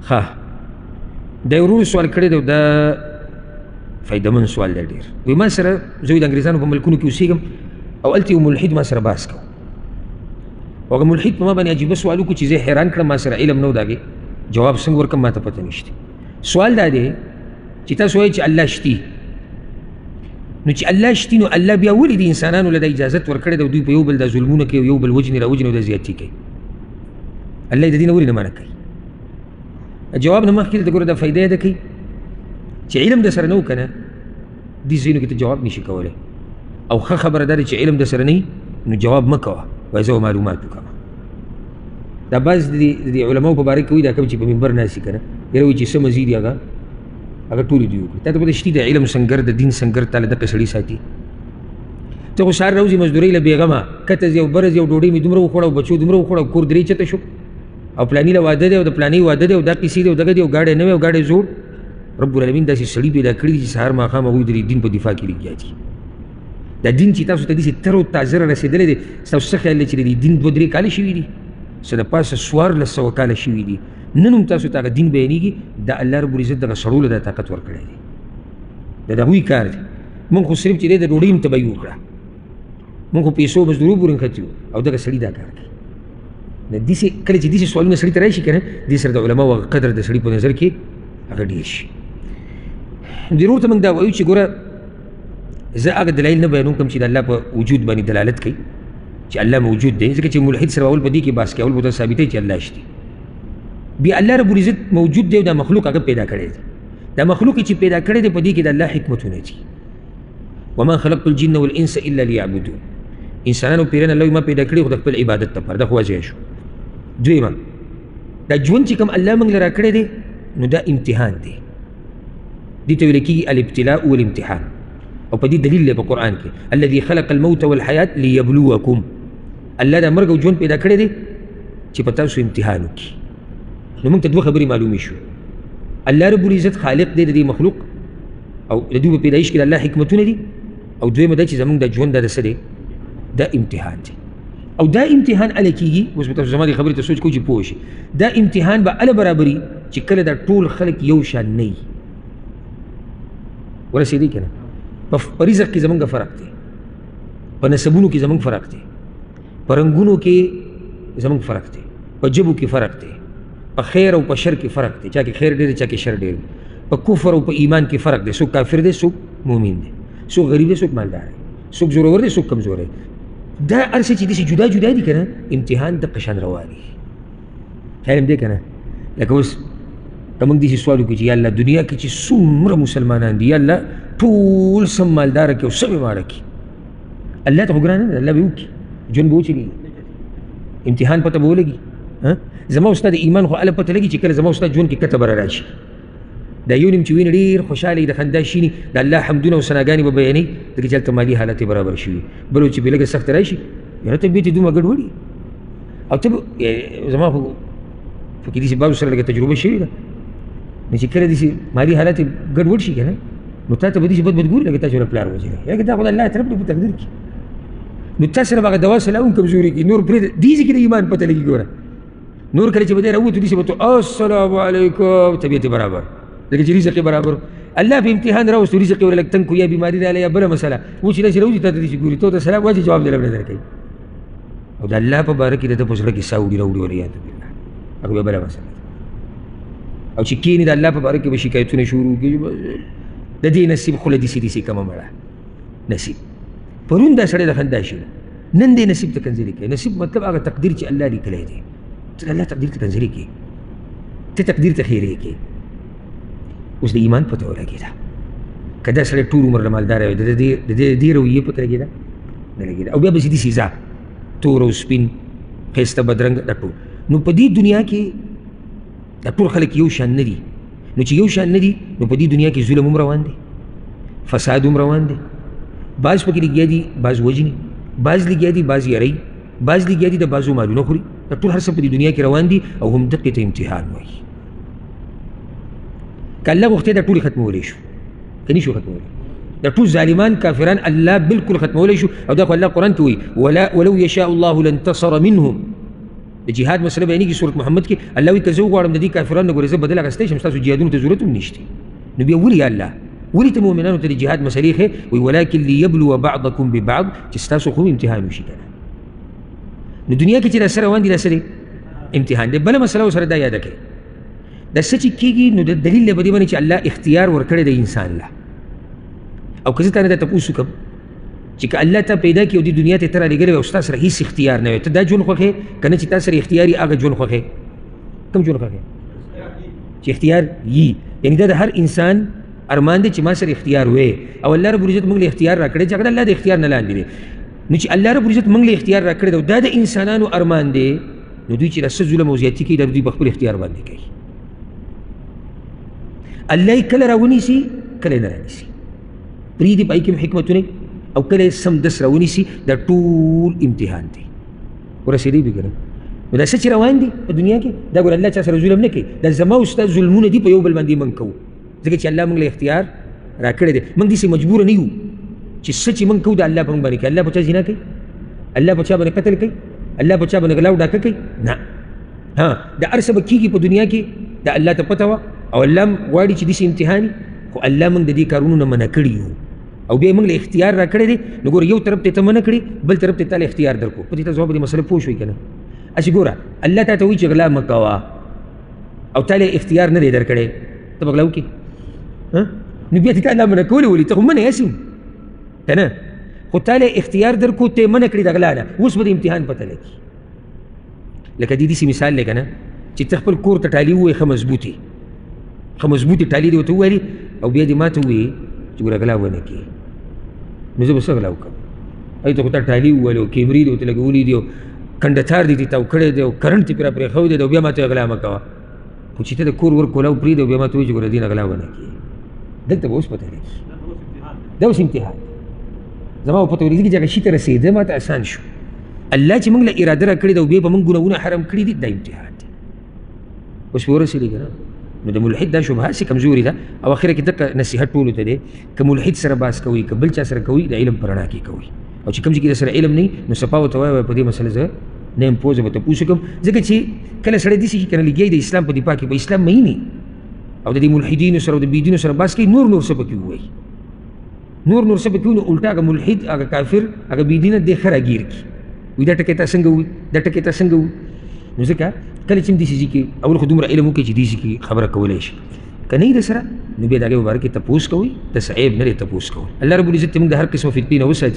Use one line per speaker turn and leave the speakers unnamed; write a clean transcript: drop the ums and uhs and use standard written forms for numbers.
ښه دا ورور سوال کړی دی دا فایدهمند سوال دی ډېر وایي ما سره زه د انګریزانو په ملکونو کې اوسېږم او هلته یو ملحد ما سره بحث کوو او هغه ملحد په ما باندې عجیبه سوال وکړو چې زه حیران کړم ما سره علم نه و د هغې جواب څنګه ورکړم ما ته پته نشته سوال دا دی چې تاسو وایئ چې الله شتي نو چې الله شتي نو الله بیا ولې د انسانانو له دا اجازت ورکړې ده دوی په یو بل دا ظلمونه کوي یو بل وجنې راوجنې او دا زیاتي کوي الله یې د دې نه ولې نه منع کوي جواب نه مخکې ته ګوره دا فایده یې ده کوي چې علم د سره نه و که نه دې ځایونو کې ته جواب نشي کولی او ښه خبره دا ده چې علم د سره نه نو جواب مه کوه وایي زه معلومات وکړم دا بعض د علماو په باره کې وایي دا کوم چې په منبر ناستي که نه یاره وایي چې څه مزید هغه ټولې دوی وکړي تا ته پته شتي د علم سنګر د دین سنګر تا له دقه سړي ساتي ته خو سهار راوځي مزدورۍ له بېغمه کته ځي او بره ځي او ډوډۍ مې دومره وخوړه او بچو دومره وخوړه او کور درې چته شو او پلاني له واده دی او د پلاني واده دی او دا کیسې دی او دغه دی او ګاډی نوی او ګاډی زوړ رب العالمین داسې سړي پیدا کړي دي چې سهار ماښام هغوی د دین په دفاع کې لګیا دي دا دین چې تاسو ته داسې تر و تازه را رسېدلی دی ستاسو څه خیال دی چې د دین 2-3 کاله شوي دي څه د پاسه 1400 کاله شوي دي نن هم تاسو ته هغه دین بیانېږي د الله رب العزت دغه سړو له دا طاقت ورکړی دی دا د هغوی کار دی مونږ خو صرف چې دی د ډوډۍ هم تباهي وکړه مونږ خو پیسو مزدورو پورې نښتي وو او دغه سړي دا کار کوي داسې کله چې داسې سوالونه سړي ته راشي که نه دې سره د علماو هغه قدر د سړي په نظر کې هغه ډېر شي ضرور ته موږ دا وایو چې ګوره زه هغه دلایل نه بیانوم کوم چې د الله په وجود باندې دلالت کوي چې الله موجود دی ځکه چې ملحد سره اول په دې کې بحث کوي اول به ته ثابتوي چې الله شته بیا الله رب العزت موجود دی او دا مخلوق هغه پیدا کړی دی دا مخلوق چې پیدا کړی دی په دې کې د الله حکمتونه دي وما خلقت الجن والانس الا ليعبدون انسانانو پیران الله ما پیدا کړی خو د خپل عبادت لپاره دا خو واضح شو دویمه دا ژوند چې کوم الله موږ له راکړی دی نو دا امتحان دی دې ته ویل کېږي الابتلاء والامتحان او په دې دلیل دی په قرآن کې الذي خلق الموت والحیات ليبلوکم الله دا مرګ او ژوند پیدا کړی دی چې په تاسو امتحان وکړي نو موږ ته دوه خبرې معلومې شو الله رب العزت خالق دی د دې مخلوق او د دوی په پیدایش کې د الله حکمتونه دي او دویمه دا چې زموږ د ژوند دا څه دی دا امتحان دی او دا امتحان اله کېږي اوس به تاسو زما دې خبرې ته سوچ کوئ چې پوه شي دا امتحان به اله برابري چې کله دا ټول خلک یو شان نه وي ورسېدی که نه په رزق کې زموږ فرق دی په نسبونو کې زموږ فرق دی په رنګونو کې زموږ فرق دی په ژبو کې فرق دی په خیر او په شر کې فرق دی چا کې خیر ډېر دی چا کې شر ډېر دی په کفر او په ایمان کې فرق دی څوک کافر دی څوک مؤمن دی څوک غریب دی څوک مالدار دی څوک زورور دی څوک کمزور دی دا هر څه چې داسې جدا جدا دي که نه امتحان دقه شان روان وي خیال هم دی که نه لکه اوس که موږ داسې سوال وکړو چې یا الله دنیا کې چې څومره مسلمانان دي یا الله ټول سم مالداره کړي او سم یې ماړه کړي الله ته خو ګرانه ده الله به وکړي ژوند به وچلېږي امتحان پته به ولګي زما او ستا د ایمان خو هله پته لګي چې کله زما او ستا ژوند کې کته به راشي دا یو نیم چې وینې ډېر خوشحاله د خندا شیني د الله حمدونه او ثناګانې به بیانوي ځکه چې هلته مالي حالت یې برابر شوي بل چې بې لږه سخته راشي یاره طبیعت یې دومره ګډوډي او ته زما خو پکې داسې بعضو سره لږه تجربه شوې ده نو چې کله داسې مالي حالت یې ګډوډ شي که نه نو تا ته به داسې بد ګوري لکه تا چې پلار وژلی یا که دا خو د الله طرف دی په تقدیر کې نو تا سره به هغه دوا سلا هم کمزوري کړي نور پرېږده دې ځای کې د ایمان پته لګي ګوره نور کله چې به دی راووتو داسې به تو السلام علیکم طبیعت یې برابر لکه چې رزق یې برابر الله په امتحان راوستو رزق یې ورله لږ تنګ کړو یا بیماري راغله یا بله مسله و چې داسې راوځي تا ته داسې ګوري تو ته سلام وایي جواب دې نه درکوي او د الله په باره کې د ده په زړه کې ساه وړي راوړي والعیاذ بالله هغه بیا بله مسله او چې کښېني د الله په باره کې به شکایتونه شروع کړي د دې نصیب خوله داسې داسې کمه مړه نصیب پرون دا سړی د خندا شي نن دې نصیب ته کنځلې کوي نصیب مطلب هغه تقدیر چې الله لیکلی دی ته د الله تقدیر ته کنځلې کوي ته تقدیر ته خیرې کوي اوس د ایمان پته ولګېده که دا سړی ټول عمر له مالداره وي د دې رویې پته لګېده نه لګېده او بیا به داسې ځه تور او سپین ښایسته بدرنګ دا ټول نو په دې دنیا کې دا ټول خلک یو شان نه دي نو چې یو شان نه دي نو په دې دنیا کې ظلم هم روان دی فساد هم روان دی بعض پکې لګیا دي بعض وژني بعض لګیا دي بعض یاروي بعض لګیا دي د بعضو مالونه خوري دا ټول هر څه په دې دنیا کې روان دي او هم دقې ته امتحان وایي که الله غوښتې دا ټولې ختمولی شو که نه شو ختمولی دا ټول ظالمان کافران الله بالکل ختمولی شو او دا خو الله قرآن کې وایي ولو یشاء الله لانتصر منهم د جهاد مسله بیانېږي سورت محمد کې الله وایي که زه وغواړم د دې کافرانو نه ګورې زه بدل اخیستی شم ستاسو جهادونو ته ضرورت هم نشته نو بیا ولې یا الله ولې ته مؤمنانو ته د جهاد مسلې ښې وایي ولکن لیبلو بعضکم ببعض چې ستاسو خو امتحان وشي که نه نو دنیا کې چې دا سره روان دي دا څه دی امتحان دی بله مسله ورسره دا یاده کړئ دا څه چې کېږي نو د دلیل له په دې باندې چې الله اختیار ورکړی د انسان له او که زه تا نه دا تپوس وکړم چې که الله ته پیدا کړي او دې دنیا ته ته رالېږلی وي او ستا سره هېڅ اختیار نه وي ته دا ژوند خوښې که نه چې تا سره اختیار هغه ژوند خوښې کوم ژوند خوښې چې اختیار یي یعنې دا د هر انسان ارمان دی چې ما سره اختیار وی او الله رب العزت موږ له اختیار راکړی چې هغه د الله د اختیار نه لاندې دی نو چې الله رب العزت موږ له اختیار راکړی دی او دا د انسانانو ارمان دی نو دوی چې دا څه ظلم او زیاتي کوي دا دوی په خپل اختیار باندې کوي الله یې کله راونیسي کله یې نه رانیسي پرېږدي په هغې کې حکمتونه او کله یې سمدس راونیسي دا ټول امتحان دی ورسېدی به که نه نو دا څه چې روان دي په دنیا کې دا ګوره الله چا سره ظلم نه کوي دا زما او ستا ظلمونه دي په یو بل باندې موږ کوو ځکه چې الله موږ له اختیار راکړی دی موږ داسې مجبوره نه یو چې څه چې موږ کوو د الله په موږ باندې کوي الله په چا زنا کوي الله په چا باندې قتل کوي الله په چا باندې غلا او ډاکه کوي نه ها دا هر څه به کېږي په دنیا کې دا الله ته پته وه او الله هم غواړي چې داسې امتحان خو الله موږ د دې کارونو نه منع کړي یو او بیا موږ له اختیار راکړی دی نو ګوره یو طرف ته ته منع کړي بل طرف ته تا له اختیار درکړو په دې ته ځواب دې مسله پوه شوې که نه اچې ګوره الله تا ته وایي چې غلا مه کوه او تا له اختیار نه دی درکړی ته به غلا وکړې نو بیا ته تا الله منع کولی ولې ته خو منع یې که نه خو تا له اختیار درکړو ته یې منع کړي د غلا نه اوس به د امتحان پته لګي لکه دې داسې مثال دی که نه چې ته خپل کور ته ټالي ووایې ښه مضبوطې ښه مضبوطې ټالي دې ورته وویلې او بیا دې ما ته ووایې چې ګوره غلا ونه کړې نو زه به څه غلا وکړم هغې ته خو تا ټالي وویلې او کیمرې دې ورته لګولي دي او کنډتار دې تاو کړی دی او کرنټ دې پرې راپرېښوی دی او بیا ما ته غلا مه کوه خو چې ته د کور ور کولاو پرېږدې او بیا ما ته وایي چې ګوره دې نه غلا ونه کړې دلته به اوس پته لګي دا اوس امتحان زما به پته ولګېږي چې هغه شي ته رسېده ما ته اسان شو الله چې موږ له اراده راکړې ده او بیا به موږ ګناهونه حرام کړي دي دا امتحان دی اوس پې ورسېدې که نه نو د ملحد دا شبهه هسې کمزوري ده او اخره کې دقه نصیحت ټولو ته دی که ملحد سره باس کوئ که بل چا سره کوئ د علم په رڼا کې کوئ او چې کوم ځای کې د سره علم نه وي نو صفا ورته وایه په دې مسله زه نه یم پوه زه به تپوس وکړم ځکه چې کله سړی داسې کښې که نه لګیا د اسلام په دفاع کې په اسلام مینې او د دې ملحدینو سره او د بېدینو سره باس کوي نور څه پکې ووایي نور څه پکې وایي نو الټا هغه ملحد هغه کافر هغه بېدینه دې ښه راګیر کړي وي دا ټکی تا څنګه وي دا ټکی تا څنګه وي نو ځکه کله چې هم داسې ځای کې اول خو دومره علم وکړي چې دې ځای کې خبره کولی شي که نه وي درسره نو بیا د هغې مبارک کې تپوس کوئ داسې عیب نه دی تپوس کول الله رب العزت موږ د هر قسمه فتنې نه وساتي